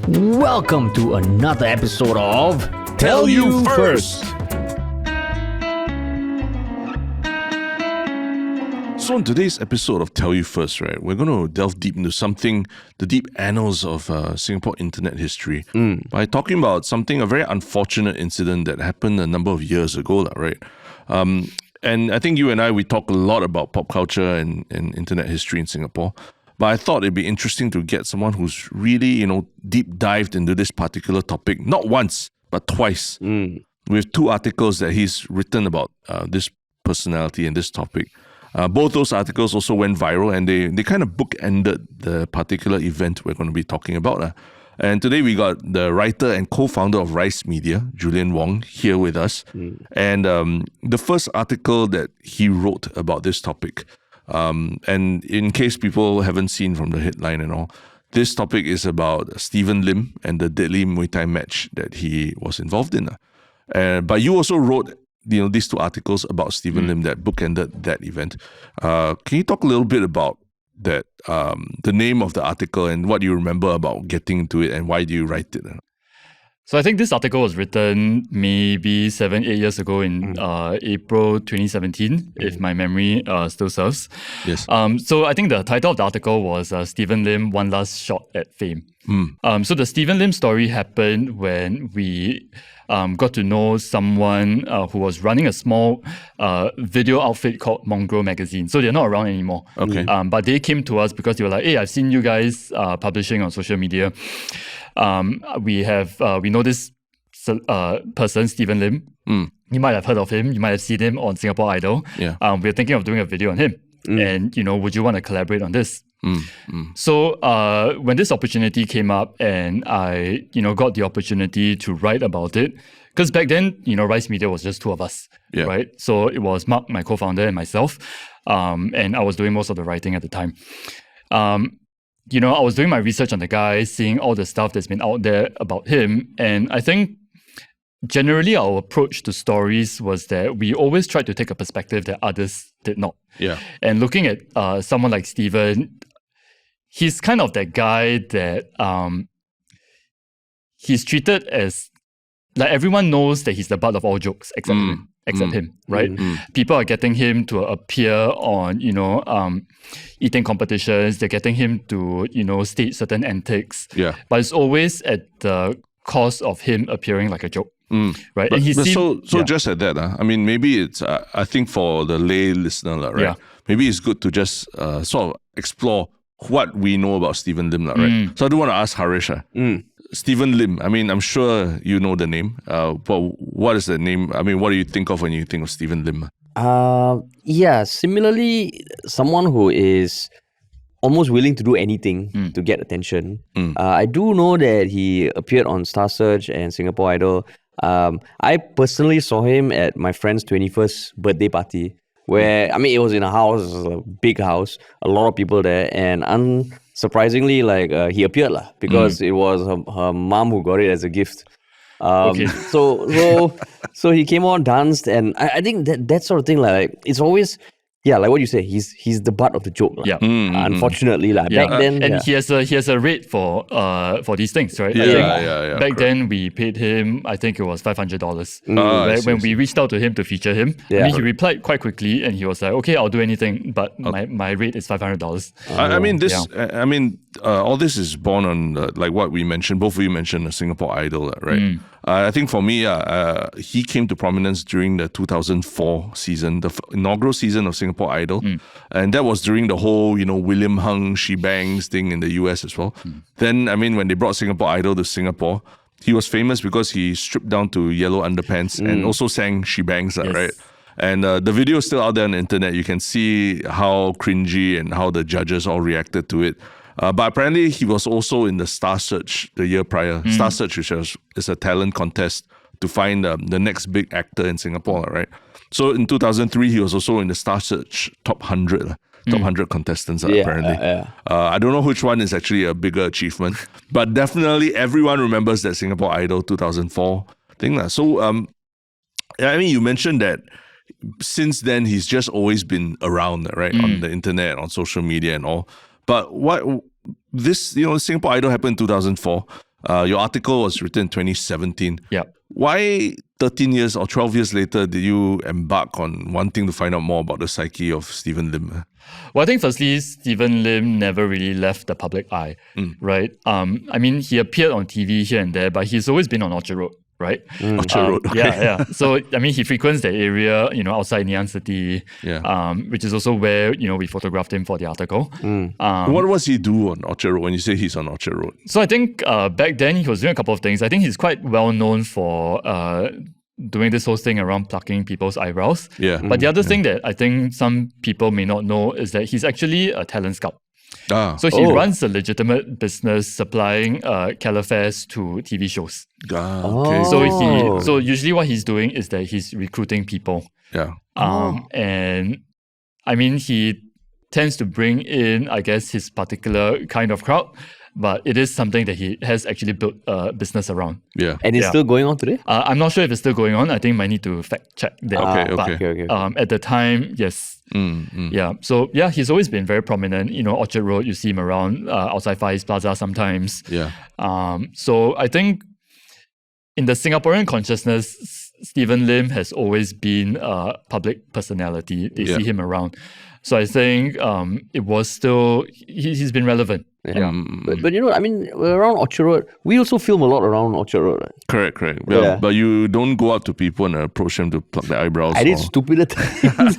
Welcome to another episode of Tell You First. So in today's episode of Tell You First, right, we're going to delve deep into the deep annals of Singapore internet history by talking about a very unfortunate incident that happened a number of years ago, right? And I think you and we talk a lot about pop culture and internet history in Singapore. But I thought it'd be interesting to get someone who's really, deep dived into this particular topic, not once, but twice, with 2 articles that he's written about this personality and this topic. Both those articles also went viral, and they kind of bookended the particular event we're going to be talking about. And today we got the writer and co-founder of Rise Media, Julian Wong, here with us. And the first article that he wrote about this topic, and in case people haven't seen from the headline and all, this topic is about Steven Lim and the deadly Muay Thai match that he was involved in. But you also wrote these 2 articles about Steven Lim that bookended that event. Can you talk a little bit about that, the name of the article and what you remember about getting into it and why do you write it? So I think this article was written maybe 7-8 years ago in April 2017, if my memory still serves. Yes. So I think the title of the article was Steven Lim, One Last Shot at Fame. So the Steven Lim story happened when we got to know someone who was running a small video outfit called Mongrel Magazine. So they're not around anymore. Okay. But they came to us because they were like, hey, I've seen you guys publishing on social media. We know this person, Steven Lim. You might have heard of him. You might have seen him on Singapore Idol. Yeah. We're thinking of doing a video on him. And, would you want to collaborate on this? So when this opportunity came up and I, got the opportunity to write about it, because back then, Rise Media was just 2 of us, right? So it was Mark, my co-founder, and myself. And I was doing most of the writing at the time. I was doing my research on the guy, seeing all the stuff that's been out there about him. And I think generally our approach to stories was that we always tried to take a perspective that others did not. Yeah. And looking at someone like Steven, he's kind of that guy that he's treated as, like, everyone knows that he's the butt of all jokes except him, right? People are getting him to appear on, eating competitions. They're getting him to, state certain antics. Yeah. But it's always at the cost of him appearing like a joke, right? But just at that, I mean, maybe it's, I think for the lay listener, right? Yeah. Maybe it's good to just sort of explore what we know about Steven Lim, right? So I do want to ask Harish, Steven Lim, I mean, I'm sure you know the name, but what is the name? I mean, what do you think of when you think of Steven Lim? Similarly, someone who is almost willing to do anything to get attention. I do know that he appeared on Star Search and Singapore Idol. I personally saw him at my friend's 21st birthday party, where, I mean, it was in a house, it was a big house, a lot of people there, and unsurprisingly, he appeared because it was her mom who got it as a gift. So he came on, danced, and I think that sort of thing, it's always, like what you say, he's the butt of the joke. Unfortunately, back then. And he has a rate for these things, right? Back then we paid him, I think it was $500. When we reached out to him to feature him, I mean, he replied quite quickly and he was like, okay, I'll do anything, but my rate is $500. I mean, all this is born on like what we mentioned. Both of you mentioned the Singapore Idol, right? I think for me, he came to prominence during the 2004 season, the inaugural season of Singapore Idol. And that was during the whole, William Hung, She Bangs thing in the US as well. Then, I mean, when they brought Singapore Idol to Singapore, he was famous because he stripped down to yellow underpants and also sang She Bangs, right? And the video is still out there on the internet. You can see how cringy and how the judges all reacted to it. But apparently he was also in the Star Search the year prior. Star Search, which is a talent contest to find the next big actor in Singapore, right? So in 2003, he was also in the Star Search top 100. Top 100 contestants, apparently. I don't know which one is actually a bigger achievement, but definitely everyone remembers that Singapore Idol 2004 thing. So, I mean, you mentioned that since then, he's just always been around, right? On the internet, on social media and all. But what this, Singapore Idol happened in 2004. Your article was written in 2017. Yeah. Why 13 years or 12 years later did you embark on wanting to find out more about the psyche of Steven Lim? Well, I think firstly, Steven Lim never really left the public eye, right? I mean, he appeared on TV here and there, but he's always been on Orchard Road, right? Orchard Road, okay. Yeah. So, I mean, he frequents the area, outside Ngee City, which is also where, we photographed him for the article. What was he do on Orchard Road when you say he's on Orchard Road? So I think back then he was doing a couple of things. I think he's quite well known for doing this whole thing around plucking people's eyebrows. Yeah. But the other thing that I think some people may not know is that he's actually a talent scout. So he runs a legitimate business supplying calafairs to TV shows. Okay. So usually what he's doing is that he's recruiting people. Yeah. And I mean, he tends to bring in, I guess, his particular kind of crowd, but it is something that he has actually built a business around. Yeah. And it's still going on today? I'm not sure if it's still going on. I think might need to fact check that. Okay. At the time, yes. Yeah. So yeah, he's always been very prominent. Orchard Road, you see him around outside Far East Plaza sometimes. Yeah. So I think in the Singaporean consciousness, Steven Lim has always been a public personality. They see him around. So I think it was still, he's been relevant. Yeah. But I mean, around Orchard Road, we also film a lot around Orchard Road. Right? Correct. Yeah. But you don't go up to people and approach them to pluck their eyebrows. I did stupider things.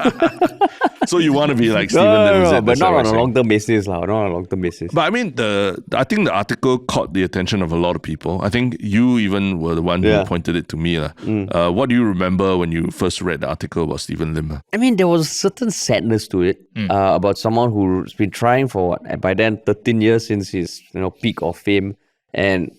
So you want to be like Steven Lim? No, but not on a long-term basis. Not on a long-term basis. But I mean, I think the article caught the attention of a lot of people. I think you even were the one who pointed it to me. What do you remember when you first read the article about Steven Lim? I mean, there was a certain sadness to it about someone who's been trying for by then 13 years since his peak of fame and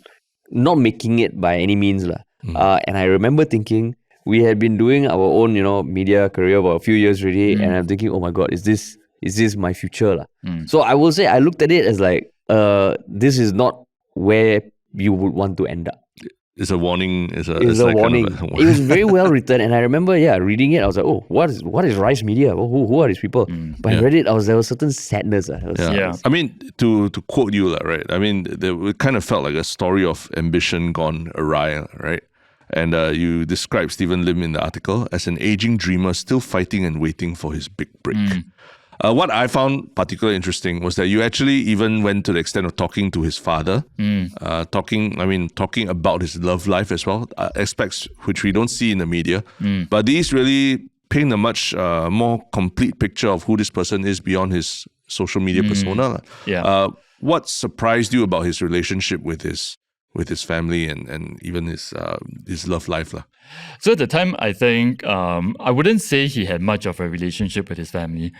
not making it by any means. And I remember thinking, we had been doing our own, media career for a few years already, and I'm thinking, oh my God, is this my future? So I will say I looked at it as like, this is not where you would want to end up. It's a warning. It's a warning. It was very well written, and I remember, reading it. I was like, oh, what is Rise Media? Who are these people? But I read it. There was certain sadness. I mean, to quote you, right? I mean, it kind of felt like a story of ambition gone awry, right? And you describe Steven Lim in the article as an aging dreamer still fighting and waiting for his big break. What I found particularly interesting was that you actually even went to the extent of talking to his father, talking about his love life as well, aspects which we don't see in the media. But these really paint a much more complete picture of who this person is beyond his social media persona. What surprised you about his relationship with his family and even his love life? So at the time, I think I wouldn't say he had much of a relationship with his family.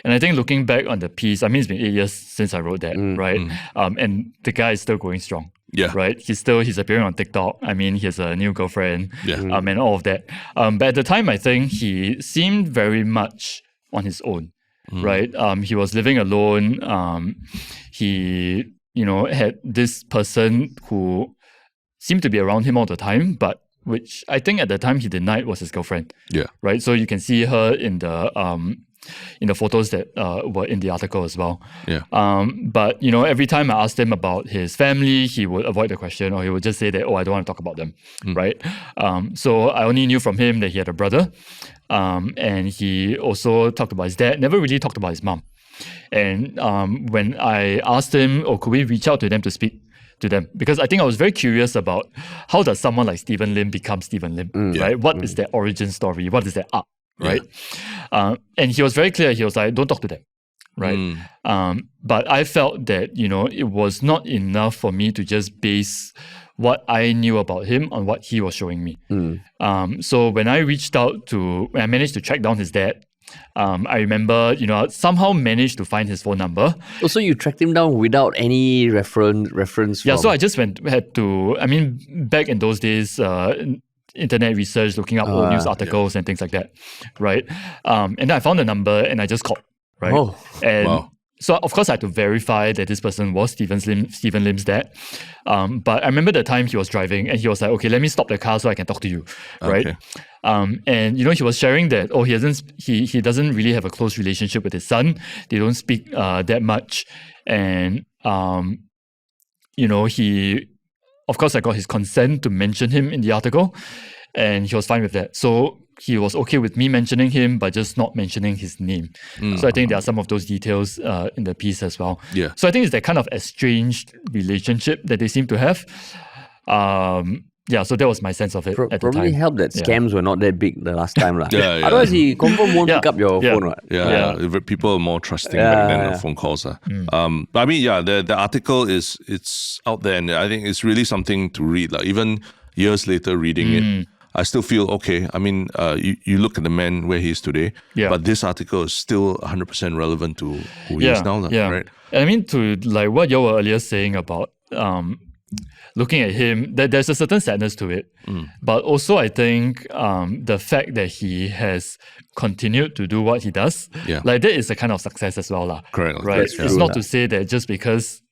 And I think looking back on the piece, I mean, it's been 8 years since I wrote that, right? And the guy is still going strong. Yeah. Right? He's appearing on TikTok. I mean, he has a new girlfriend and all of that. But at the time, I think he seemed very much on his own, right? He was living alone. He had this person who seemed to be around him all the time, but which I think at the time he denied was his girlfriend. Yeah. Right. So you can see her in the photos that were in the article as well. Yeah. But every time I asked him about his family, he would avoid the question, or he would just say that, I don't want to talk about them. Right. So I only knew from him that he had a brother, and he also talked about his dad. Never really talked about his mom. And when I asked him, could we reach out to them to speak to them? Because I think I was very curious about how does someone like Steven Lim become Steven Lim, right? What is their origin story? What is their arc, right? And he was very clear. He was like, don't talk to them, right? But I felt that, it was not enough for me to just base what I knew about him on what he was showing me. So when I when I managed to track down his dad, I remember, somehow managed to find his phone number. Also, you tracked him down without any reference. Yeah, so I just back in those days, internet research, looking up old news articles and things like that, right? And then I found the number and I just called, right? So of course I had to verify that this person was Steven Lim's dad. But I remember the time he was driving and he was like, okay, let me stop the car so I can talk to you, right? Okay. And he was sharing that he doesn't really have a close relationship with his son. They don't speak that much, and he of course, I got his consent to mention him in the article, and he was fine with that. So he was okay with me mentioning him, but just not mentioning his name. So I think there are some of those details in the piece as well. Yeah. So I think it's that kind of estranged relationship that they seem to have. So that was my sense of it at the time. Probably helped that scams were not that big the last time. Yeah. Otherwise, he confirm won't pick up your phone. Right? Yeah. People are more trusting back then of phone calls. But I mean, the article it's out there, and I think it's really something to read. Like, even years later reading it, I still feel, okay, I mean, you look at the man where he is today, but this article is still 100% relevant to who he is now, right? And I mean, to like what you were earlier saying about looking at him, there's a certain sadness to it. But also, I think the fact that he has continued to do what he does, like that is a kind of success as well. Correct. Right? It's not to say that just because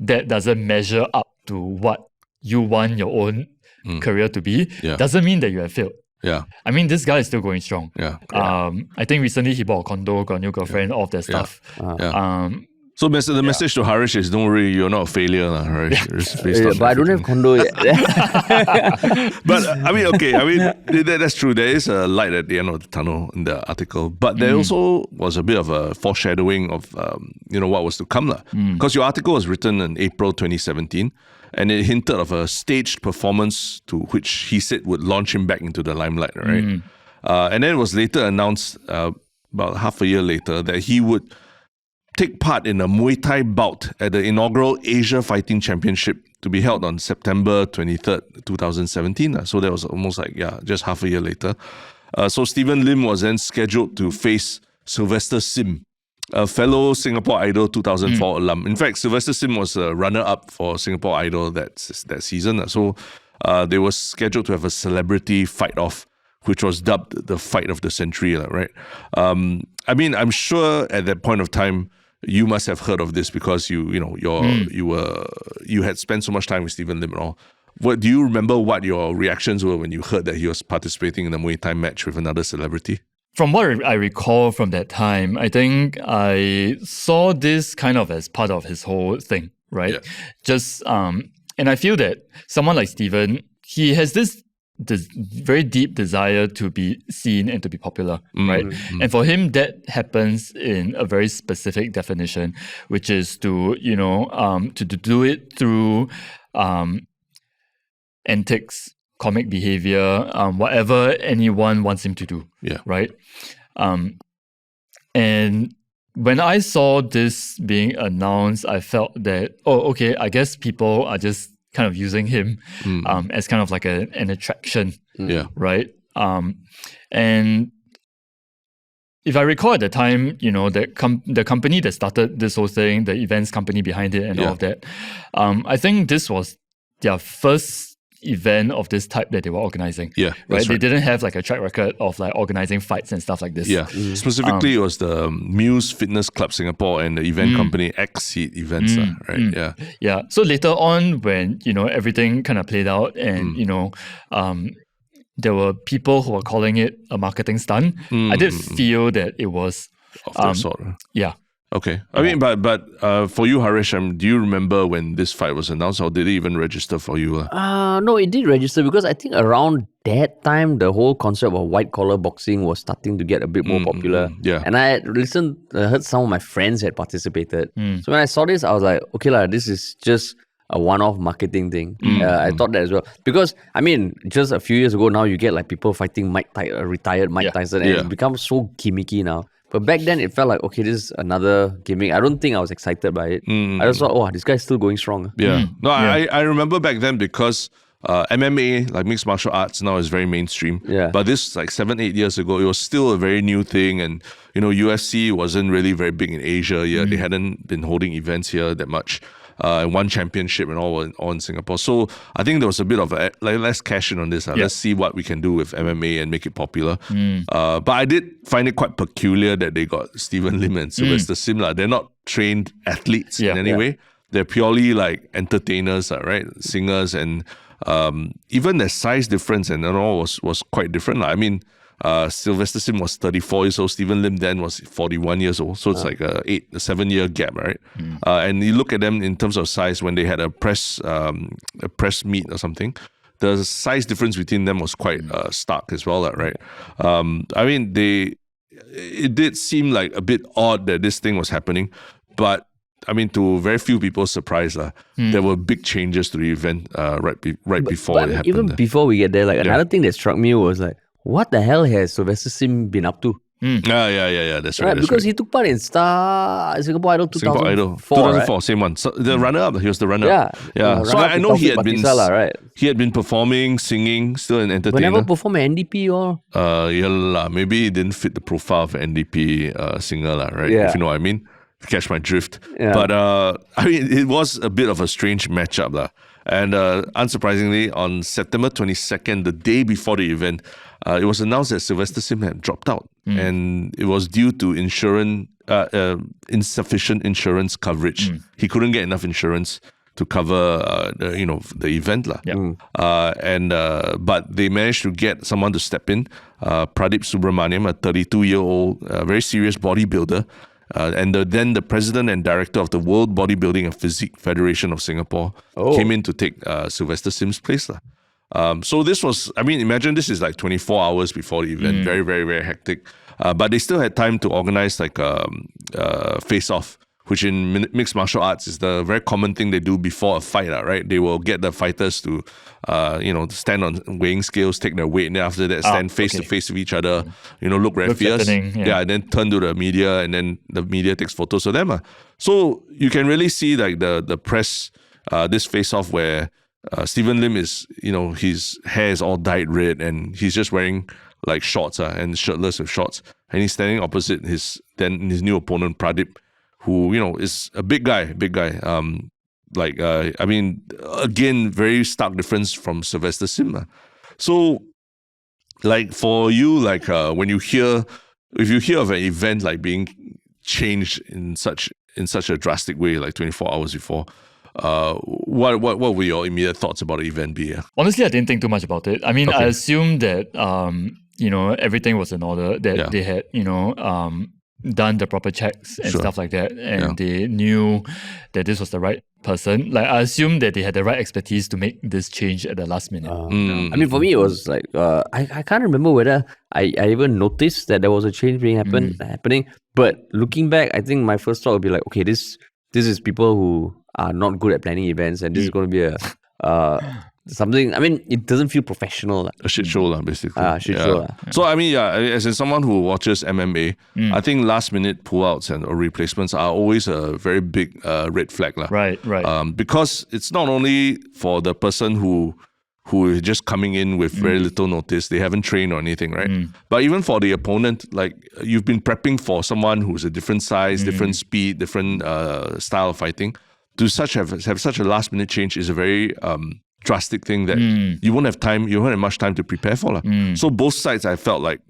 that doesn't measure up to what you want your own career to be, doesn't mean that you have failed. Yeah. I mean, this guy is still going strong. Yeah. I think recently he bought a condo, got a new girlfriend, all of that stuff. So the message to Harish is, don't worry, you're not a failure, Harish. But I don't have condo yet. But I mean, that's true. There is a light at the end of the tunnel in the article, but there also was a bit of a foreshadowing of what was to come, because your article was written in April 2017, and it hinted of a staged performance to which he said would launch him back into the limelight, right? And then it was later announced about half a year later that he would take part in a Muay Thai bout at the inaugural Asia Fighting Championship to be held on September 23rd, 2017. So that was almost like, just half a year later. So Steven Lim was then scheduled to face Sylvester Sim, a fellow Singapore Idol 2004 alum. In fact, Sylvester Sim was a runner-up for Singapore Idol that season. So they were scheduled to have a celebrity fight-off, which was dubbed the fight of the century, right? I mean, I'm sure at that point of time, you must have heard of this because you had spent so much time with Steven Lim and all. Do you remember what your reactions were when you heard that he was participating in a Muay Thai match with another celebrity? From what I recall from that time, I think I saw this kind of as part of his whole thing, right? Yeah. And I feel that someone like Steven, he has this very deep desire to be seen and to be popular, right? And for him, that happens in a very specific definition, which is to do it through antics, comic behavior, whatever anyone wants him to do, right? And when I saw this being announced, I felt that, I guess people are just kind of using him as kind of like an attraction, right? And if I recall at the time, the company that started this whole thing, the events company behind it and all of that, I think this was their first event of this type that they were organizing. Right? They didn't have like a track record of like organizing fights and stuff like this. Specifically, it was the Muse Fitness Club Singapore and the event company Exceed Events, right? So later on, when everything kind of played out, and there were people who were calling it a marketing stunt. I did feel that it was of that sort. Yeah. Okay. I mean, but for you, Harish, do you remember when this fight was announced, or did it even register for you? No, it did register because I think around that time, the whole concept of white collar boxing was starting to get a bit more popular. And I had heard some of my friends had participated. So when I saw this, I was like, okay, this is just a one-off marketing thing. I thought that as well. Because, I mean, just a few years ago now, you get like people fighting retired Mike Tyson, and it becomes so gimmicky now. But back then, it felt like, okay, this is another gimmick. I don't think I was excited by it. I just thought, this guy's still going strong. I remember back then because MMA, like mixed martial arts, now is very mainstream. But this, like 7-8 years ago, it was still a very new thing. And, UFC wasn't really very big in Asia yet. They hadn't been holding events here that much. And one championship and all in Singapore. So I think there was a bit of let's cash in on this. Let's see what we can do with MMA and make it popular. But I did find it quite peculiar that they got Steven Lim and Sylvester Sim. They're not trained athletes in any way. They're purely like entertainers, right? Singers, and even the size difference and all was quite different. I mean, Sylvester Sim was 34 years old. Steven Lim then was 41 years old. So it's like a 7-year gap, right? And you look at them in terms of size when they had a press meet or something. The size difference between them was quite stark as well, right? I mean, it did seem like a bit odd that this thing was happening, but I mean, to very few people's surprise, there were big changes to the event right before it happened. Even before we get there, like another thing that struck me was like, what the hell has Sylvester Sim been up to? Yeah, that's right. Because he took part in Singapore Idol 2004. Singapore Idol 2004, same one. So the runner-up, he was the runner-up. Yeah. So I know he had been performing, singing, still an entertainer. But never performed at NDP or? Maybe he didn't fit the profile of an NDP singer, right? Yeah. If you know what I mean. Catch my drift. Yeah. But I mean, it was a bit of a strange matchup. And unsurprisingly, on September 22nd, the day before the event, it was announced that Sylvester Sim had dropped out. And it was due to insufficient insurance coverage. He couldn't get enough insurance to cover the event. But they managed to get someone to step in, Pradip Subramanian, a 32-year-old, very serious bodybuilder, and then the president and director of the World Bodybuilding and Physique Federation of Singapore came in to take Sylvester Sim's place. So this was, I mean, imagine this is like 24 hours before the event, very, very, very hectic. But they still had time to organize like a face-off, which in mixed martial arts is the very common thing they do before a fight, right? They will get the fighters to, stand on weighing scales, take their weight, and then after that stand face to face with each other, look very fierce. And then turn to the media, and then the media takes photos of them. So you can really see like the press, this face-off where Steven Lim is, his hair is all dyed red and he's just wearing like shorts and shirtless with shorts. And he's standing opposite his new opponent, Pradip, who, is a big guy. Again, very stark difference from Sylvester Sim. So, like for you, like if you hear of an event like being changed in such a drastic way, like 24 hours before, what were your immediate thoughts about the event be? Honestly, I didn't think too much about it. I mean, I assumed that everything was in order, that they had done the proper checks and stuff like that, and they knew that this was the right person. Like I assumed that they had the right expertise to make this change at the last minute. I mean, for me, it was like I can't remember whether I even noticed that there was a change happening. But looking back, I think my first thought would be like, okay, this is people who are not good at planning events, and this is going to be a something. I mean, it doesn't feel professional. A shit show, basically. Shit show. So, I mean, as in someone who watches MMA, I think last minute pullouts or replacements are always a very big red flag. Right. Because it's not only for the person who is just coming in with very little notice, they haven't trained or anything, right? But even for the opponent, like you've been prepping for someone who's a different size, different speed, different style of fighting. To have such a last minute change is a very drastic thing that you won't have much time to prepare for. So both sides, I felt like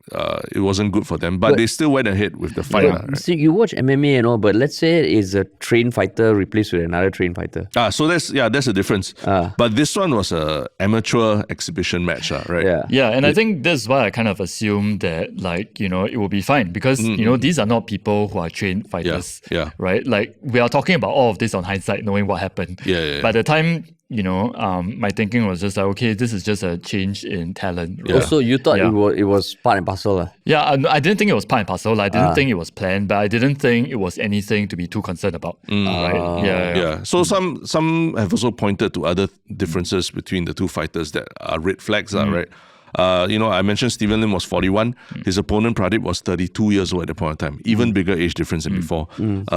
it wasn't good for them, but they still went ahead with the fight. Right? See, you watch MMA and all, but let's say it is a trained fighter replaced with another trained fighter. So that's a difference. But this one was a amateur exhibition match, right? Yeah, and I think that's why I kind of assumed that it will be fine because these are not people who are trained fighters. Right? Like we are talking about all of this on hindsight, knowing what happened. By the time my thinking was just like, okay, this is just a change in talent. Right? Also, you thought it was part and parcel. Yeah, I didn't think it was part and parcel. I didn't think it was planned, but I didn't think it was anything to be too concerned about. Right? Yeah. So some have also pointed to other differences between the two fighters that are red flags, right? I mentioned Steven Lim was 41. His opponent, Pradip, was 32 years old at the point of time. Even bigger age difference than before.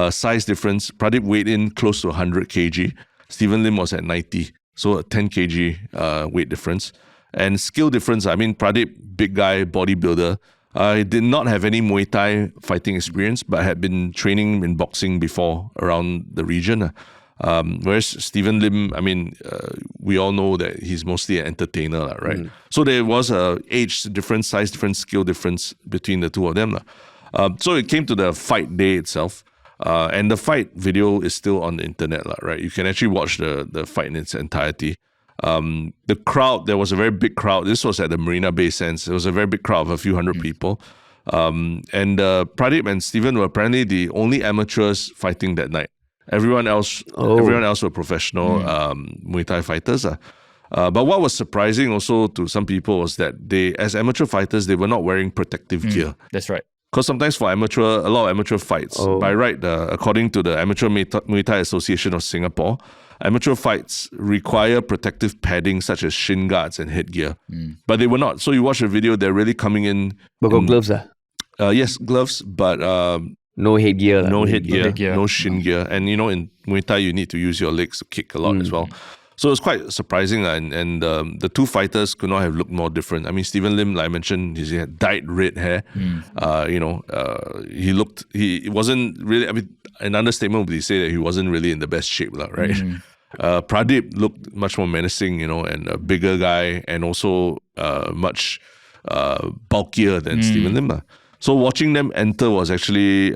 Size difference. Pradip weighed in close to 100 kg. Steven Lim was at 90. So a 10 kg weight difference. And skill difference, I mean, Pradip, big guy, bodybuilder, did not have any Muay Thai fighting experience, but had been training in boxing before around the region. Whereas Steven Lim, I mean, we all know that he's mostly an entertainer, right? So there was a age difference, size difference, skill difference between the two of them. So it came to the fight day itself. And the fight video is still on the internet, right? You can actually watch the fight in its entirety. The crowd, there was a very big crowd. This was at the Marina Bay Sands. There was a very big crowd of a few hundred people. And Pradip and Steven were apparently the only amateurs fighting that night. Everyone else were professional Muay Thai fighters. But what was surprising also to some people was that they, as amateur fighters, they were not wearing protective gear. That's right. Because sometimes for a lot of amateur fights, by right, according to the Amateur Muay Thai Association of Singapore, amateur fights require protective padding such as shin guards and headgear. But they were not. So you watch the video, they're really coming in. But got gloves, yes, gloves, but no headgear. No headgear, no shin gear. And in Muay Thai, you need to use your legs to kick a lot as well. So it's quite surprising, and the two fighters could not have looked more different. I mean, Steven Lim, like I mentioned, he had dyed red hair. He wasn't really, I mean, an understatement would be to say that he wasn't really in the best shape, right? Pradip looked much more menacing, and a bigger guy, and also much bulkier than Steven Lim. So watching them enter was actually,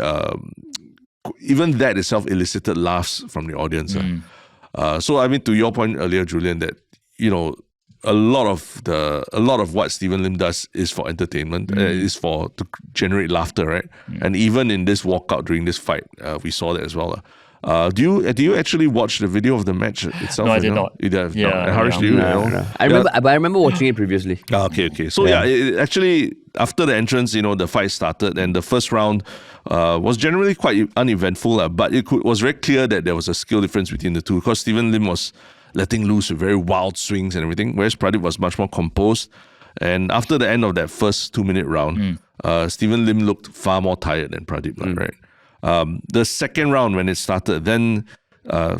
even that itself elicited laughs from the audience. So I mean, to your point earlier, Julian, that a lot of what Steven Lim does is for entertainment, is to generate laughter, right? And even in this walkout during this fight, we saw that as well. Do you actually watch the video of the match itself? No, I did not. You did Yeah, not. Harish, do you? No. I remember watching it previously. Okay. So it actually, after the entrance, the fight started, and the first round was generally quite uneventful, but it was very clear that there was a skill difference between the two, because Steven Lim was letting loose with very wild swings and everything, whereas Pradip was much more composed. And after the end of that first 2-minute round, Steven Lim looked far more tired than Pradip, right? The second round, when it started, then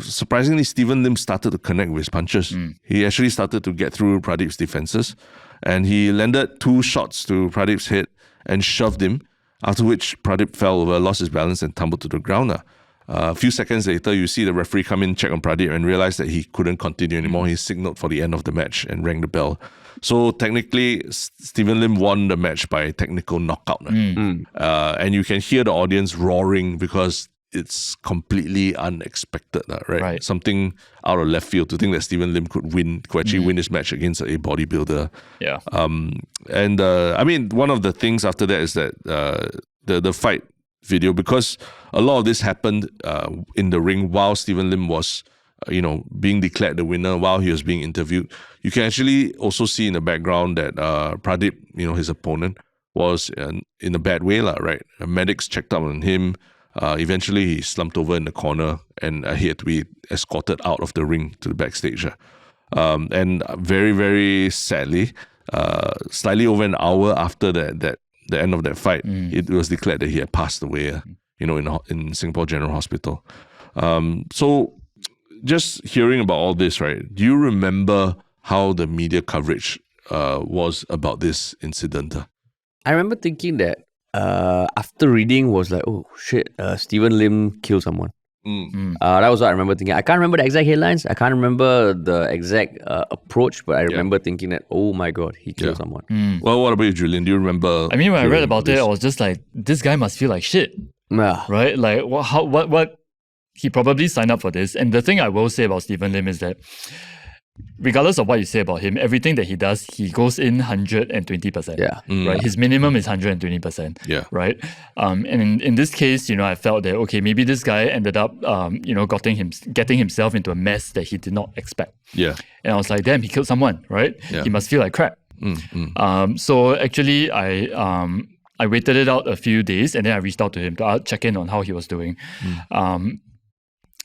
surprisingly, Steven Lim started to connect with his punches. He actually started to get through Pradip's defenses, and he landed 2 shots to Pradip's head and shoved him, after which Pradip fell over, lost his balance, and tumbled to the ground. A few seconds later, you see the referee come in, check on Pradip, and realize that he couldn't continue anymore. He signaled for the end of the match and rang the bell. So technically, Steven Lim won the match by technical knockout. And you can hear the audience roaring because it's completely unexpected, right? Something out of left field to think that Steven Lim could actually win this match against a bodybuilder. Yeah. I mean, one of the things after that is that the fight video, because a lot of this happened in the ring while Steven Lim was being declared the winner, while he was being interviewed. You can actually also see in the background that Pradip, his opponent, was in a bad way, right? Medics checked up on him. Eventually, he slumped over in the corner, and he had to be escorted out of the ring to the backstage. And very, very sadly, slightly over an hour after the end of that fight, it was declared that he had passed away, in Singapore General Hospital. So just hearing about all this, right, do you remember how the media coverage was about this incident? I remember thinking that after reading was like, oh shit, Steven Lim killed someone. That was what I remember thinking. I can't remember the exact headlines. I can't remember the exact approach, but I remember thinking that, oh my God, he killed someone. Well, what about you, Julian? Do you remember? I mean, when I read about it, I was just like, this guy must feel like shit. Right? Like, what? He probably signed up for this. And the thing I will say about Steven Lim is that regardless of what you say about him, everything that he does, he goes in 120%. Right? His minimum is 120%. Right? And in this case, I felt that, okay, maybe this guy ended up, getting himself into a mess that he did not expect. And I was like, damn, he killed someone, right? He must feel like crap. So actually, I waited it out a few days, and then I reached out to him to check in on how he was doing.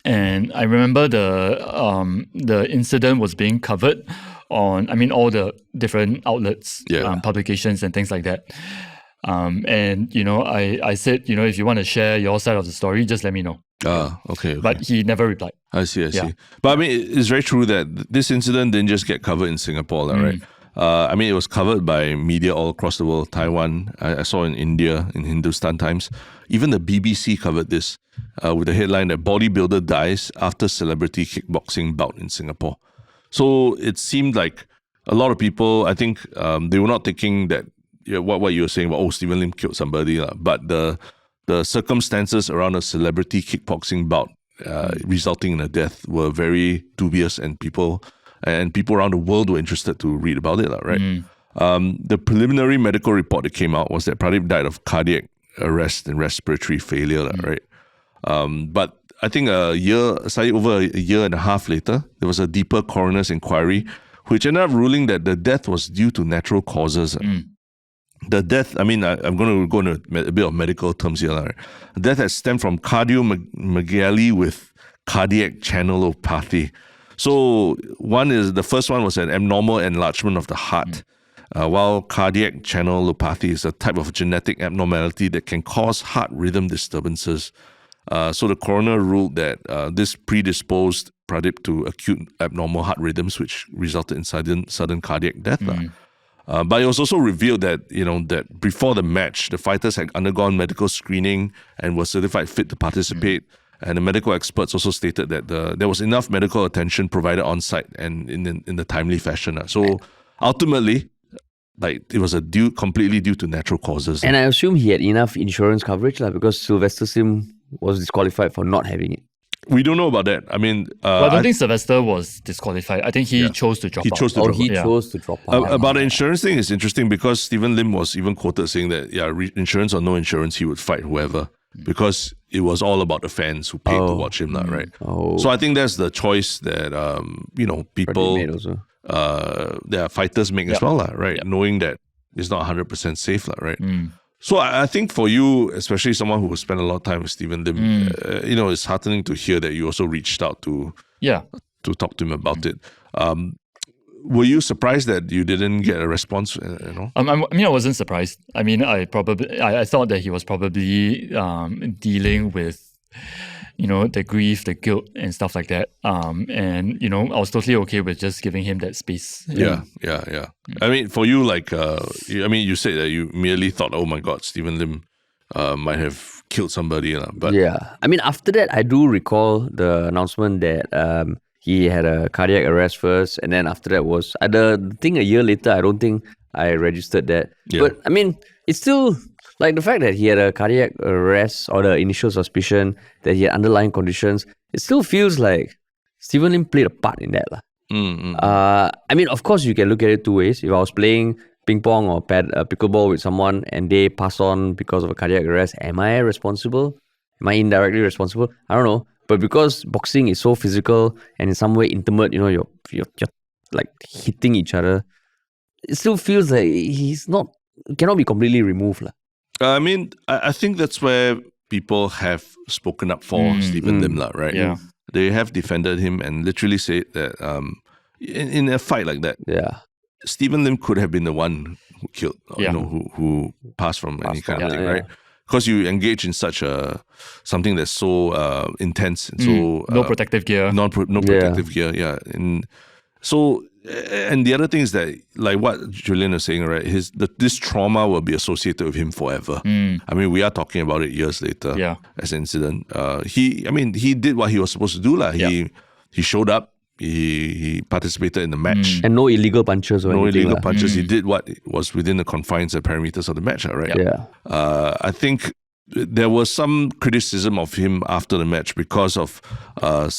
And I remember the incident was being covered on, all the different outlets, publications and things like that. And, I said, if you want to share your side of the story, just let me know. Okay. But he never replied. I see. But I mean, it's very true that this incident didn't just get covered in Singapore, right? It was covered by media all across the world. Taiwan, I saw in India, in Hindustan Times. Even the BBC covered this with the headline that bodybuilder dies after celebrity kickboxing bout in Singapore. So it seemed like a lot of people, I think they were not thinking that what you were saying about, Steven Lim killed somebody, but the circumstances around a celebrity kickboxing bout resulting in a death were very dubious, and people and people around the world were interested to read about it, right? The preliminary medical report that came out was that Pradip died of cardiac arrest and respiratory failure, right? But I think slightly over a year and a half later, there was a deeper coroner's inquiry, which ended up ruling that the death was due to natural causes. The death, I'm going to go into a bit of medical terms here. Right? The death has stemmed from cardiomegaly with cardiac channelopathy. So the first one was an abnormal enlargement of the heart, while cardiac channelopathy is a type of genetic abnormality that can cause heart rhythm disturbances. So the coroner ruled that this predisposed Pradip to acute abnormal heart rhythms, which resulted in sudden cardiac death. But it was also revealed that, that before the match, the fighters had undergone medical screening and were certified fit to participate. And the medical experts also stated that there was enough medical attention provided on site and in the timely fashion. So ultimately, it was completely due to natural causes. And I assume he had enough insurance coverage because Sylvester Sim was disqualified for not having it. We don't know about that. I don't think Sylvester was disqualified. I think he chose to drop out. He chose to drop out. About the insurance thing, it's interesting because Steven Lim was even quoted saying that, insurance or no insurance, he would fight whoever because it was all about the fans who paid to watch him, right? So I think that's the choice that, people, fighters make as well, right? Knowing that it's not 100% safe, right? So I think for you, especially someone who spent a lot of time with Steven Lim, it's heartening to hear that you also reached out to talk to him about it. Were you surprised that you didn't get a response? I wasn't surprised. I thought that he was probably dealing with, the grief, the guilt, and stuff like that. And I was totally okay with just giving him that space. Yeah. For you, you said that you merely thought, oh my God, Steven Lim might have killed somebody. But after that, I do recall the announcement that he had a cardiac arrest first, and then after that was the thing a year later. I don't think I registered that. Yeah. But it's still. The fact that he had a cardiac arrest or the initial suspicion that he had underlying conditions, it still feels like Steven Lim played a part in that. Of course, you can look at it two ways. If I was playing ping pong or pickleball with someone and they pass on because of a cardiac arrest, am I responsible? Am I indirectly responsible? I don't know. But because boxing is so physical and in some way intimate, you're hitting each other, it still feels like cannot be completely removed. I think that's where people have spoken up for Steven Lim, right? Yeah. They have defended him and literally said that in a fight like that, Steven Lim could have been the one who killed, who passed from any kind of thing, right? Because you engage in such something that's so intense and so no protective gear, no protective gear, and the other thing is that, like what Julian was saying, right? This trauma will be associated with him forever. We are talking about it years later as an incident. He did what he was supposed to do, He showed up. He participated in the match. And no illegal punches or anything. No illegal punches. He did what was within the confines and parameters of the match, right? Yeah. I think there was some criticism of him after the match because of I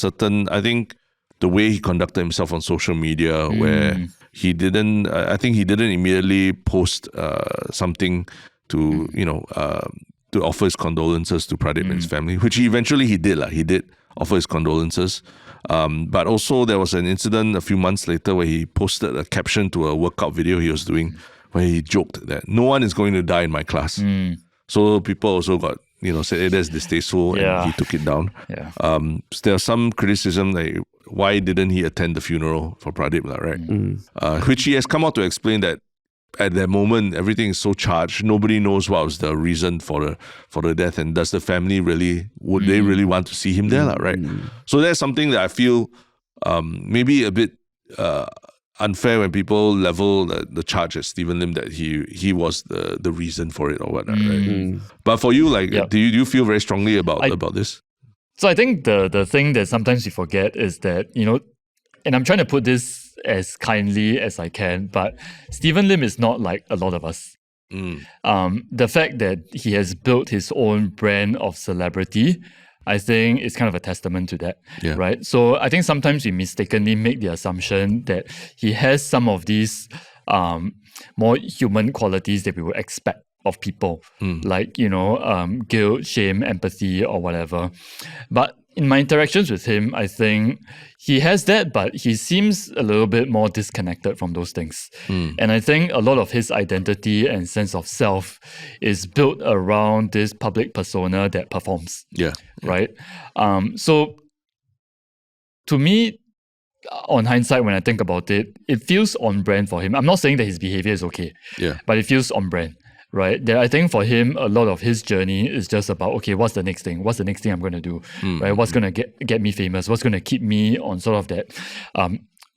think the way he conducted himself on social media, where he didn't immediately post something to offer his condolences to Pradip and his family, which he did. He did offer his condolences. But also there was an incident a few months later where he posted a caption to a workout video he was doing where he joked that no one is going to die in my class. So people also got, said, hey, that's distasteful, and he took it down. Yeah. There's some criticism like, why didn't he attend the funeral for Pradip, right? Which he has come out to explain that at that moment, everything is so charged. Nobody knows what was the reason for the death, and does the family would they really want to see him there, right? So that's something that I feel maybe a bit unfair when people level the charge at Steven Lim that he was the reason for it or whatnot, right? But for you, do you feel very strongly about this? So I think the thing that sometimes we forget is that, and I'm trying to put this as kindly as I can, but Steven Lim is not like a lot of us. The fact that he has built his own brand of celebrity, I think it's kind of a testament to that, Yeah. right? So I think sometimes we mistakenly make the assumption that he has some of these more human qualities that we would expect of people, like, guilt, shame, empathy, or whatever. But in my interactions with him, I think he has that, but he seems a little bit more disconnected from those things. And I think a lot of his identity and sense of self is built around this public persona that performs. Yeah. Right? So to me, on hindsight, when I think about it, it feels on brand for him. I'm not saying that his behavior is okay, but it feels on brand. Right. That I think for him, a lot of his journey is just about, okay, what's the next thing? What's the next thing I'm going to do? Right. What's going to get me famous? What's going to keep me on sort of that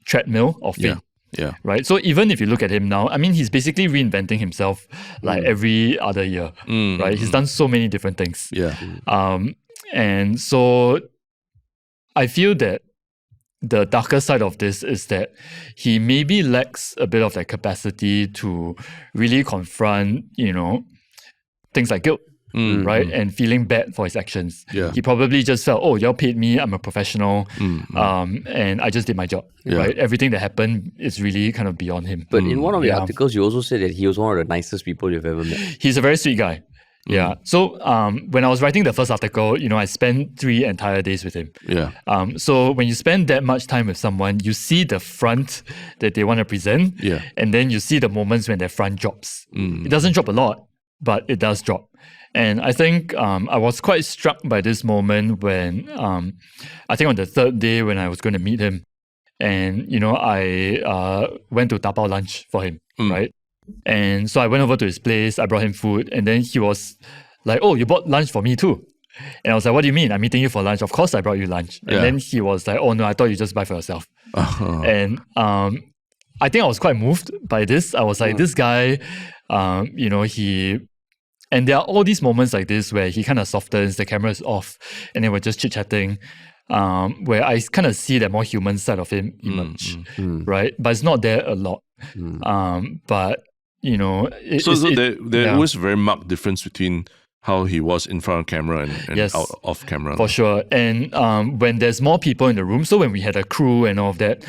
treadmill of fame? Yeah. Right. So even if you look at him now, I mean, he's basically reinventing himself like every other year. Right. He's done so many different things. Yeah. And so I feel that the darker side of this is that he maybe lacks a bit of that capacity to really confront, things like guilt, right? And feeling bad for his actions. Yeah. He probably just felt, oh, y'all paid me, I'm a professional, and I just did my job, right? Everything that happened is really kind of beyond him. But in one of the articles, you also said that he was one of the nicest people you've ever met. He's a very sweet guy. Yeah. So when I was writing the first article, I spent 3 entire days with him. Yeah. So when you spend that much time with someone, you see the front that they want to present. Yeah. And then you see the moments when their front drops. It doesn't drop a lot, but it does drop. And I think I was quite struck by this moment when I think on the 3rd day when I was going to meet him, and I went to tapao lunch for him, right? And so I went over to his place, I brought him food, and then he was like, oh, you bought lunch for me too? And I was like, what do you mean? I'm meeting you for lunch. Of course I brought you lunch. And then he was like, oh no, I thought you just buy for yourself. And I think I was quite moved by this. I was like, this guy, he... And there are all these moments like this where he kind of softens, the camera is off, and then we're just chit-chatting, where I kind of see that more human side of him emerge, right? But it's not there a lot. But there was a very marked difference between how he was in front of camera and yes, out off camera. For sure. And when there's more people in the room, so when we had a crew and all of that,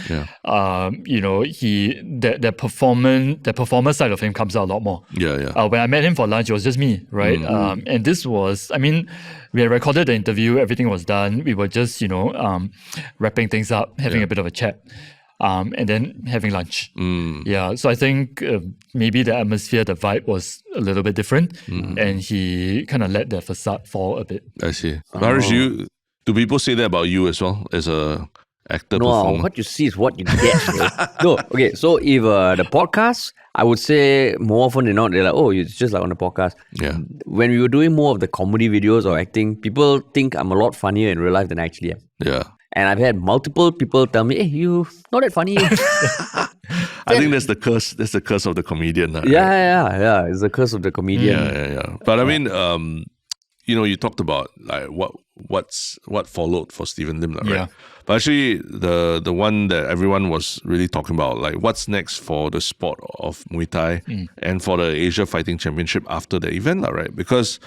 that performer side of him comes out a lot more. When I met him for lunch, it was just me, right? And this was, we had recorded the interview, everything was done. We were just, wrapping things up, having a bit of a chat. And then having lunch. So I think maybe the atmosphere, the vibe was a little bit different, and he kind of let that facade fall a bit. I see. Harish, do people say that about you as well as a actor? No, what you see is what you get. No, okay. So if the podcast, I would say more often than not, they're like, oh, it's just like on the podcast. Yeah. When we were doing more of the comedy videos or acting, people think I'm a lot funnier in real life than I actually am. Yeah. And I've had multiple people tell me, hey, you not that funny. I think that's the curse. That's the curse of the comedian. Right? Yeah. It's the curse of the comedian. Yeah. But I mean, you talked about like what followed for Steven Lim, right? Yeah. But actually, the one that everyone was really talking about, like what's next for the sport of Muay Thai and for the Asia Fighting Championship after the event, right? Because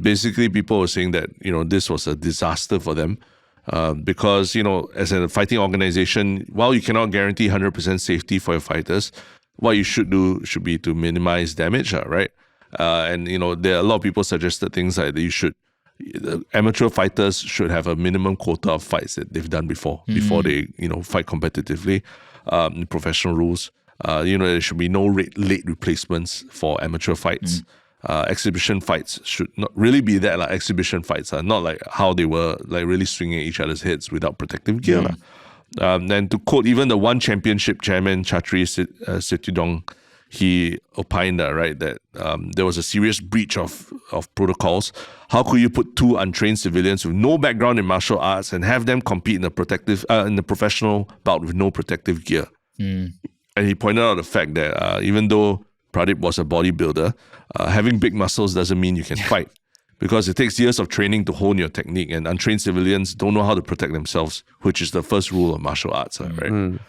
basically people were saying that this was a disaster for them. Because, as a fighting organization, while you cannot guarantee 100% safety for your fighters, what you should do should be to minimize damage, right? And, there are a lot of people suggested things like that amateur fighters should have a minimum quota of fights that they've done before they, fight competitively. Professional rules, there should be no late replacements for amateur fights. Exhibition fights should not really be that like exhibition fights are not like how they were like really swinging each other's heads without protective gear. And to quote even the one championship chairman Chatri Situdong, he opined right that there was a serious breach of protocols. How could you put 2 untrained civilians with no background in martial arts and have them compete in the professional bout with no protective gear? And he pointed out the fact that even though Pradip was a bodybuilder, having big muscles doesn't mean you can fight, because it takes years of training to hone your technique, and untrained civilians don't know how to protect themselves, which is the first rule of martial arts, right? Even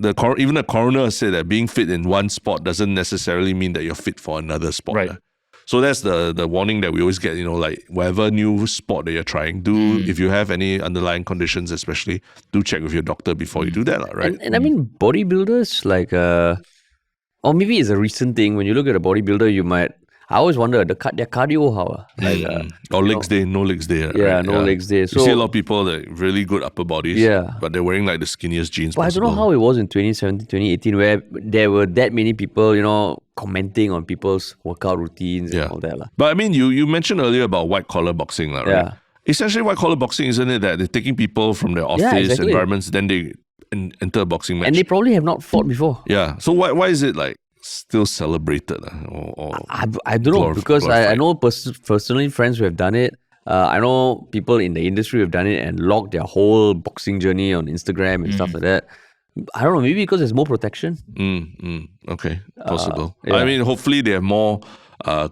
the coroner said that being fit in one sport doesn't necessarily mean that you're fit for another sport. Right. So that's the warning that we always get, like whatever new sport that you're trying, if you have any underlying conditions especially, do check with your doctor before you do that, right? And I mean, bodybuilders, like, or maybe it's a recent thing. When you look at a bodybuilder, I always wonder, their cardio, how? Or legs day, no legs day. Yeah, right? no legs day. You So, see a lot of people that really good upper bodies, but they're wearing like the skinniest jeans but I possible. don't know how it was in 2017, 2018, where there were that many people, commenting on people's workout routines and all that. But I mean, you mentioned earlier about white-collar boxing, right? Yeah. Essentially, white-collar boxing, isn't it, that they're taking people from their office exactly. environments, then they enter a boxing match. And they probably have not fought before. Yeah. So why is it like still celebrated? Or I don't know, because I know personally friends who have done it. I know people in the industry who have done it and logged their whole boxing journey on Instagram and stuff like that. I don't know, maybe because there's more protection. Okay, possible. Yeah. I mean, hopefully they have more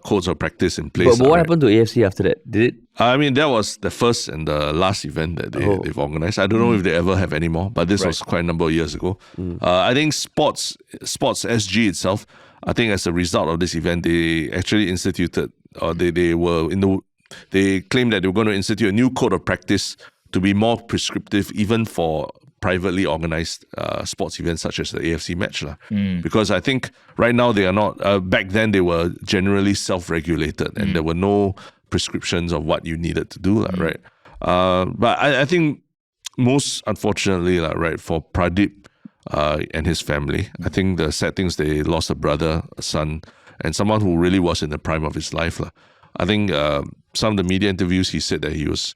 codes of practice in place. But what happened to AFC after that? Did it? I mean, that was the first and the last event that they've organized. I don't know if they ever have any more, but this was quite a number of years ago. I think Sports SG itself, I think as a result of this event, they actually instituted, or they claimed that they were going to institute a new code of practice to be more prescriptive even for privately organized sports events such as the AFC match. Because I think right now they are not, back then they were generally self-regulated and there were no prescriptions of what you needed to do, right? But I think most unfortunately, right, for Pradip and his family, I think the sad thing is they lost a brother, a son, and someone who really was in the prime of his life. I think some of the media interviews, he said that he was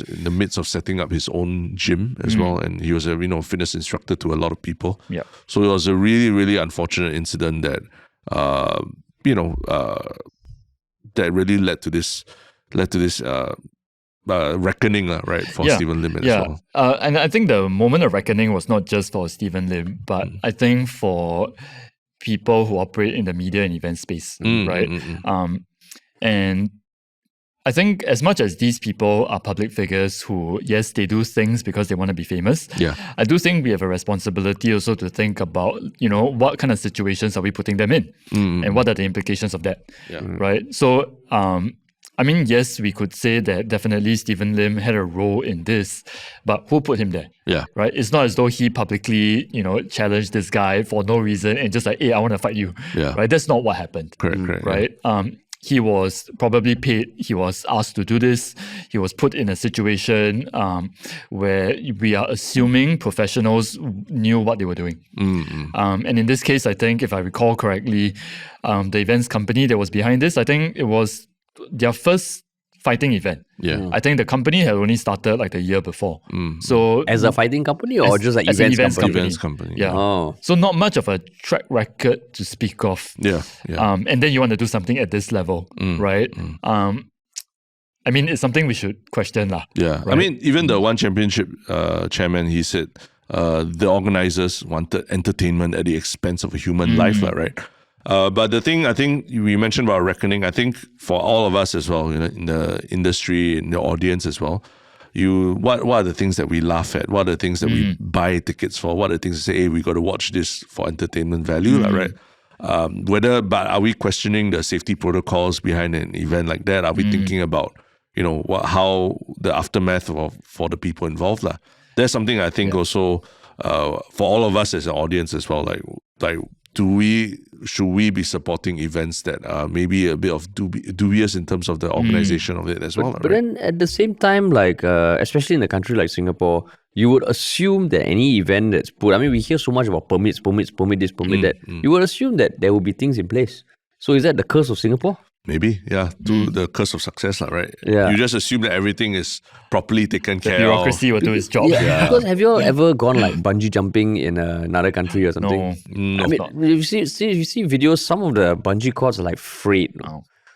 in the midst of setting up his own gym as well, and he was a fitness instructor to a lot of people. Yeah. So it was a really, really unfortunate incident that that really led to this reckoning, right, for Steven Lim as well. And I think the moment of reckoning was not just for Steven Lim, but I think for people who operate in the media and event space, right? And I think as much as these people are public figures who, yes, they do things because they want to be famous, I do think we have a responsibility also to think about, what kind of situations are we putting them in and what are the implications of that, right? So, I mean, yes, we could say that definitely Steven Lim had a role in this, but who put him there? Right? It's not as though he publicly, challenged this guy for no reason and just like, hey, I want to fight you. Right? That's not what happened. Correct. Right? He was probably paid. He was asked to do this. He was put in a situation where we are assuming professionals knew what they were doing. And in this case, I think, if I recall correctly, the events company that was behind this, I think it was their first fighting event. I think the company had only started like the year before. So As a fighting company or just like as an events company? Events company. Yeah. Oh. So not much of a track record to speak of. And then you want to do something at this level, right? I mean, it's something we should question. Right? I mean, even the One Championship chairman, he said the organizers wanted entertainment at the expense of a human life, right? But the thing I think we mentioned about reckoning, I think for all of us as well, in the industry, in the audience as well, what are the things that we laugh at? What are the things that we buy tickets for? What are the things that say, hey, we got to watch this for entertainment value, right? But are we questioning the safety protocols behind an event like that? Are we thinking about, how the aftermath for the people involved? That's something I think also for all of us as an audience as well, like should we be supporting events that are maybe a bit of dubious in terms of the organization of it as well? But then at the same time, like especially in a country like Singapore, you would assume that any event that's put, I mean, we hear so much about permit this, permit that. You would assume that there will be things in place. So is that the curse of Singapore? Maybe, to the curse of success, right? Yeah. You just assume that everything is properly taken care of. Bureaucracy will do its job. Because have you all ever gone like bungee jumping in another country or something? No. I mean, if you see videos, some of the bungee cords are like frayed.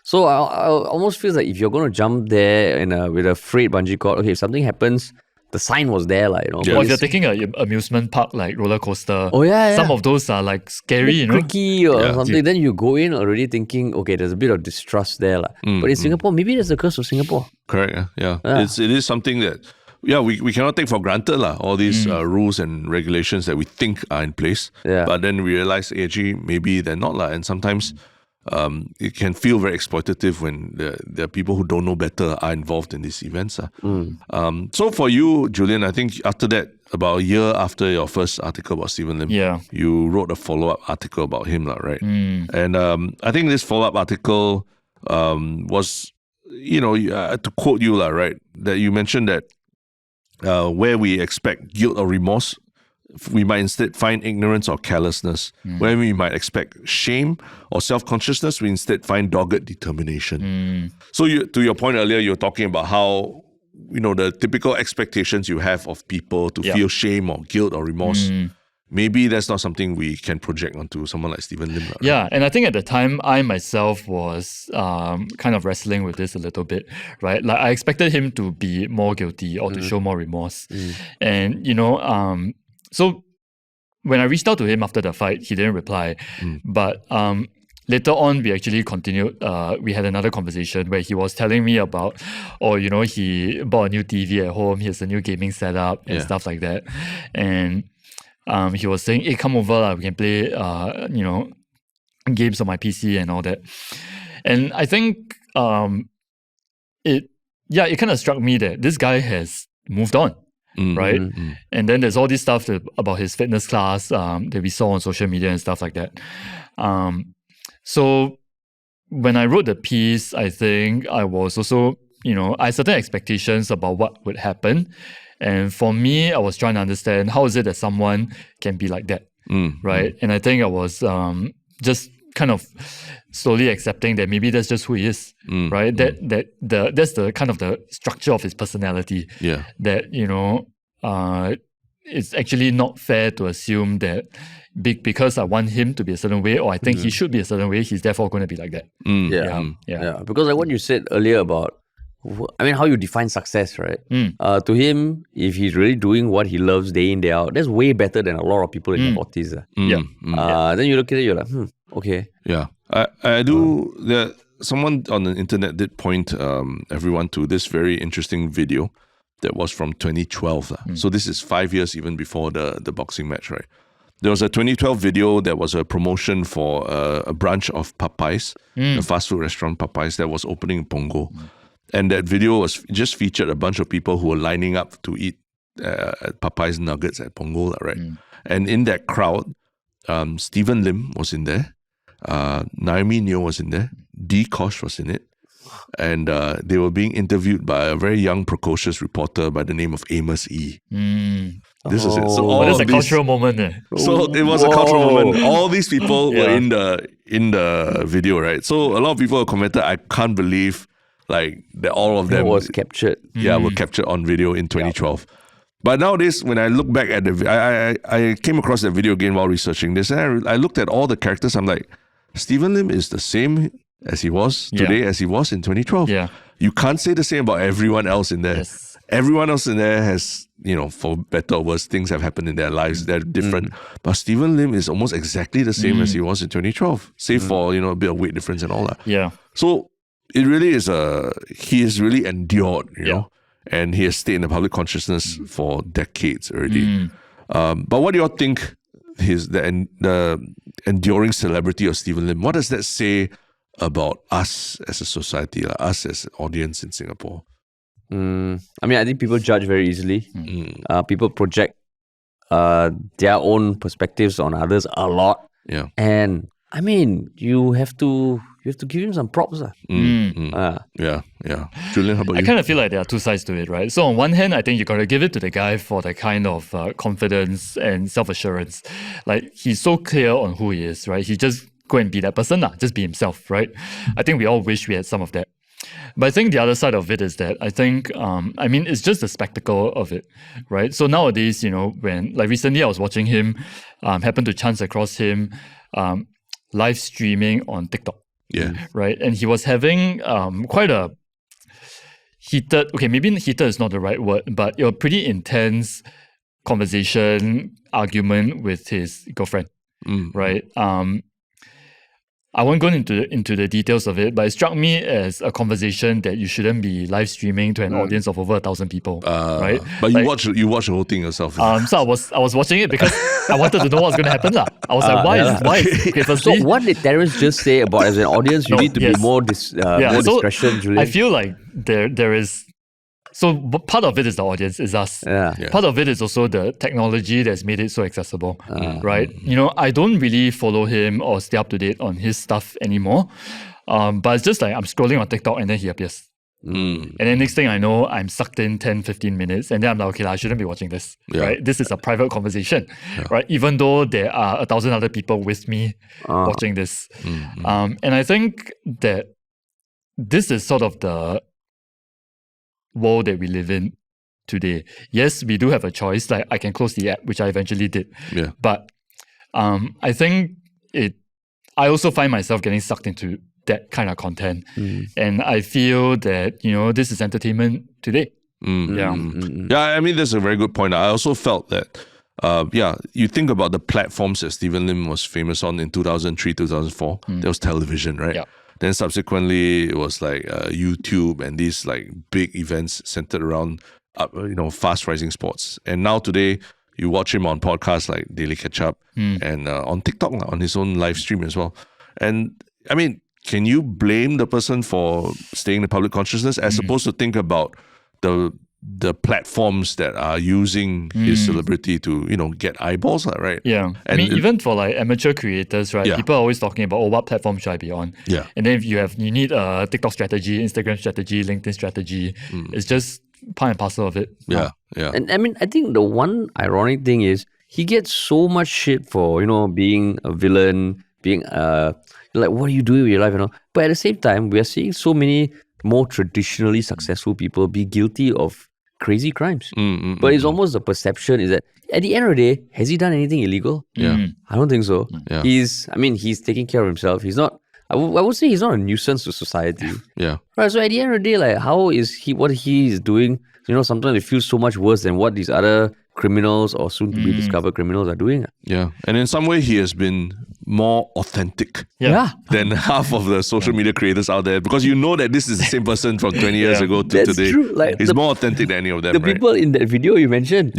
So I almost feel like if you're going to jump there with a frayed bungee cord, okay, if something happens, the sign was there, like, Or if you're taking an amusement park like roller coaster, some of those are like scary, creaky or something. Then you go in already thinking, okay, there's a bit of distrust there, but in Singapore, maybe that's the curse of Singapore. Correct. Yeah. It is something that we cannot take for granted all these rules and regulations that we think are in place. But then we realize actually maybe they're not and sometimes it can feel very exploitative when the people who don't know better are involved in these events. So for you, Julian, I think after that, about a year after your first article about Steven Lim, you wrote a follow-up article about him, right? And I think this follow-up article was, to quote you, right, that you mentioned that where we expect guilt or remorse, we might instead find ignorance or carelessness. Where we might expect shame or self-consciousness, we instead find dogged determination. So to your point earlier, you were talking about how, the typical expectations you have of people to feel shame or guilt or remorse. Maybe that's not something we can project onto someone like Steven Lim. Right? Yeah, and I think at the time, I myself was kind of wrestling with this a little bit, right? Like I expected him to be more guilty or to show more remorse. And, so when I reached out to him after the fight, he didn't reply. But later on, we actually continued. We had another conversation where he was telling me about, he bought a new TV at home. He has a new gaming setup and stuff like that. And he was saying, hey, come over, we can play, games on my PC and all that. And I think it kind of struck me that this guy has moved on. Right? And then there's all this stuff about his fitness class that we saw on social media and stuff like that. So when I wrote the piece, I think I was also, I had certain expectations about what would happen. And for me, I was trying to understand how is it that someone can be like that, right? And I think I was just kind of slowly accepting that maybe that's just who he is, right? That's the kind of the structure of his personality. Yeah. That, it's actually not fair to assume that because I want him to be a certain way or I think he should be a certain way, he's therefore going to be like that. Yeah. Because like what you said earlier about, how you define success, right? To him, if he's really doing what he loves day in, day out, that's way better than a lot of people in their 40s. Then you look at it, you're like, okay. Yeah. I do. Someone on the internet did point everyone to this very interesting video that was from 2012. So this is 5 years even before the boxing match, right? There was a 2012 video that was a promotion for a branch of Popeyes, the fast food restaurant Popeyes that was opening in Punggol. And that video was just featured a bunch of people who were lining up to eat at Popeyes nuggets at Punggol, right? And in that crowd, Steven Lim was in there, Naomi Neo was in there, D. Kosh was in it, and they were being interviewed by a very young, precocious reporter by the name of Amos E. This is it. So that's a cultural moment. So it was a cultural moment. All these people were in the video, right? So a lot of people commented, I can't believe that all of them was captured. Were captured on video in 2012. But nowadays, when I look back at I came across that video again while researching this, and I looked at all the characters. I'm like, Steven Lim is the same as he was today as he was in 2012. Yeah. You can't say the same about everyone else in there. Yes. Everyone else in there has, for better or worse, things have happened in their lives. They're different. But Steven Lim is almost exactly the same as he was in 2012, save for, a bit of weight difference and all that. Yeah. So it really is he has really endured, you know, and he has stayed in the public consciousness for decades already. But what do you all think the enduring celebrity of Steven Lim, what does that say about us as a society, us as an audience in Singapore? I think people judge very easily. People project their own perspectives on others a lot. Yeah. And you have to give him some props. Yeah. Julian, how about you? I kind of feel like there are two sides to it, right? So on one hand, I think you got to give it to the guy for the kind of confidence and self-assurance. Like he's so clear on who he is, right? He just go and be that person, just be himself, right? I think we all wish we had some of that. But I think the other side of it is that I think, it's just the spectacle of it, right? So nowadays, when, recently I was watching him, happened to chance across him live streaming on TikTok. Yeah. Right. And he was having quite a heated, maybe heated is not the right word, but a pretty intense argument with his girlfriend. Right. I won't go into the details of it, but it struck me as a conversation that you shouldn't be live streaming to an audience of over 1,000 people, right? But you watch the whole thing yourself. So I was watching it because I wanted to know what's going to happen. I was like, why? Okay, firstly, So what did Terence just say about as an audience? You need to be more discretion, Julian. I feel like there is. So part of it is the audience, is us. Yeah. Part of it is also the technology that's made it so accessible, right? I don't really follow him or stay up to date on his stuff anymore. But it's just like I'm scrolling on TikTok and then he appears. And then next thing I know, I'm sucked in 10, 15 minutes. And then I'm like, okay, I shouldn't be watching this, right? This is a private conversation, right? Even though there are 1,000 other people with me watching this. And I think that this is sort of the world that we live in today. Yes, we do have a choice. Like I can close the app, which I eventually did. Yeah. But I think I also find myself getting sucked into that kind of content. And I feel that, this is entertainment today. Yeah, I mean, that's a very good point. I also felt that, you think about the platforms that Steven Lim was famous on in 2003, 2004. There was television, right? Yeah. Then subsequently, it was like YouTube and these like big events centered around, fast rising sports. And now today, you watch him on podcasts like Daily Catch Up and on TikTok, on his own live stream as well. And I mean, can you blame the person for staying in the public consciousness as opposed to think about the platforms that are using his celebrity to, get eyeballs, right? Yeah. And even for like amateur creators, right? People are always talking about, what platform should I be on? Yeah. And then if you need a TikTok strategy, Instagram strategy, LinkedIn strategy, it's just part and parcel of it. Yeah. And I mean, I think the one ironic thing is he gets so much shit for, being a villain, being like, what are you doing with your life, But at the same time, we are seeing so many more traditionally successful people be guilty of crazy crimes. But it's almost the perception is that at the end of the day, has he done anything illegal? Yeah. I don't think so. Yeah. He's taking care of himself. He's not, I would say he's not a nuisance to society. Yeah. Right. So at the end of the day, like, how is what he is doing, sometimes it feels so much worse than what these other criminals or soon to be discovered criminals are doing. Yeah. And in some way, he has been more authentic Yeah. than half of the social media creators out there, because that this is the same person from 20 years ago to That's today. true. Like, he's more authentic than any of them, The right? people in that video you mentioned,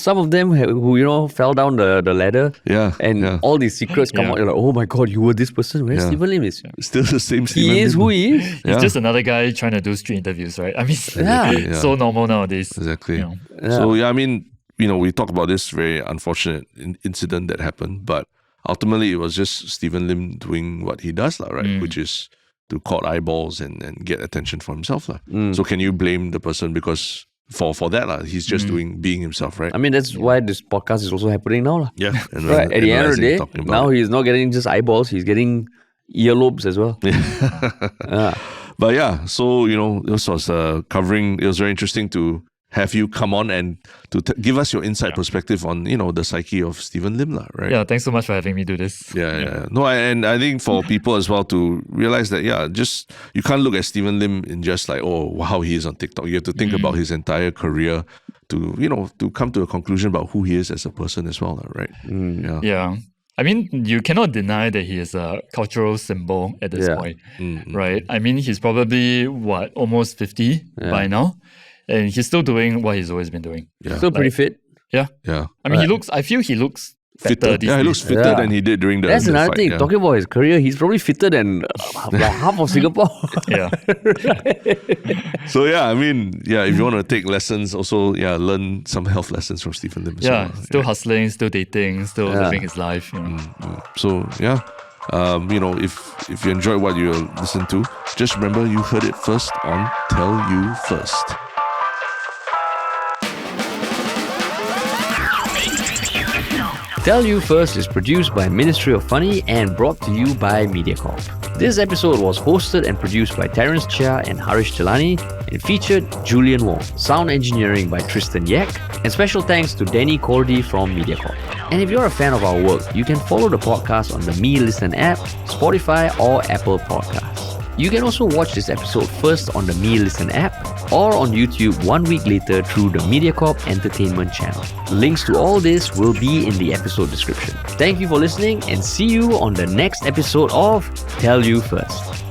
some of them who fell down the ladder, and all these secrets come out. You're like, oh my god, you were this person. Whereas Steven Lim is still the same Steven he is Lim. who he is. He's just another guy trying to do street interviews, right? I mean, so normal nowadays. Exactly. So, I mean, we talk about this very unfortunate incident that happened, but ultimately it was just Steven Lim doing what he does, right? Which is to court eyeballs and get attention for himself. So can you blame the person because for that? He's just being himself, right? I mean, that's why this podcast is also happening now. Yeah. And Right. At the end of the day, now it. he's not getting just eyeballs, he's getting earlobes as well. But yeah, so, this was covering, it was very interesting to have you come on and to give us your inside perspective on, the psyche of Steven Lim, right? Yeah, thanks so much for having me do this. Yeah. No, and I think for people as well to realize that, just, you can't look at Steven Lim in just like, oh, how he is on TikTok. You have to think about his entire career to, to come to a conclusion about who he is as a person as well, right? Yeah. I mean, you cannot deny that he is a cultural symbol at this point, right? I mean, he's probably, almost 50 by now? And he's still doing what he's always been doing. Yeah. Still pretty fit. Yeah. I mean, I feel he looks fitter. He looks fitter than he did during the That's another fight, thing. yeah. Talking about his career, he's probably fitter than half of Singapore. Yeah. So, I mean, if you want to take lessons, also, learn some health lessons from Steven Lim. Still hustling, still dating, still living his life. So, if you enjoyed what you listened to, just remember you heard it first on Tell You First. Tell You First is produced by Ministry of Funny and brought to you by MediaCorp. This episode was hosted and produced by Terence Chia and Harish Chelani and featured Julian Wong, sound engineering by Tristan Yak, and special thanks to Danny Cordy from MediaCorp. And if you're a fan of our work, you can follow the podcast on the Me Listen app, Spotify, or Apple Podcasts. You can also watch this episode first on the Me Listen app or on YouTube 1 week later through the MediaCorp Entertainment channel. Links to all this will be in the episode description. Thank you for listening and see you on the next episode of Tell You First.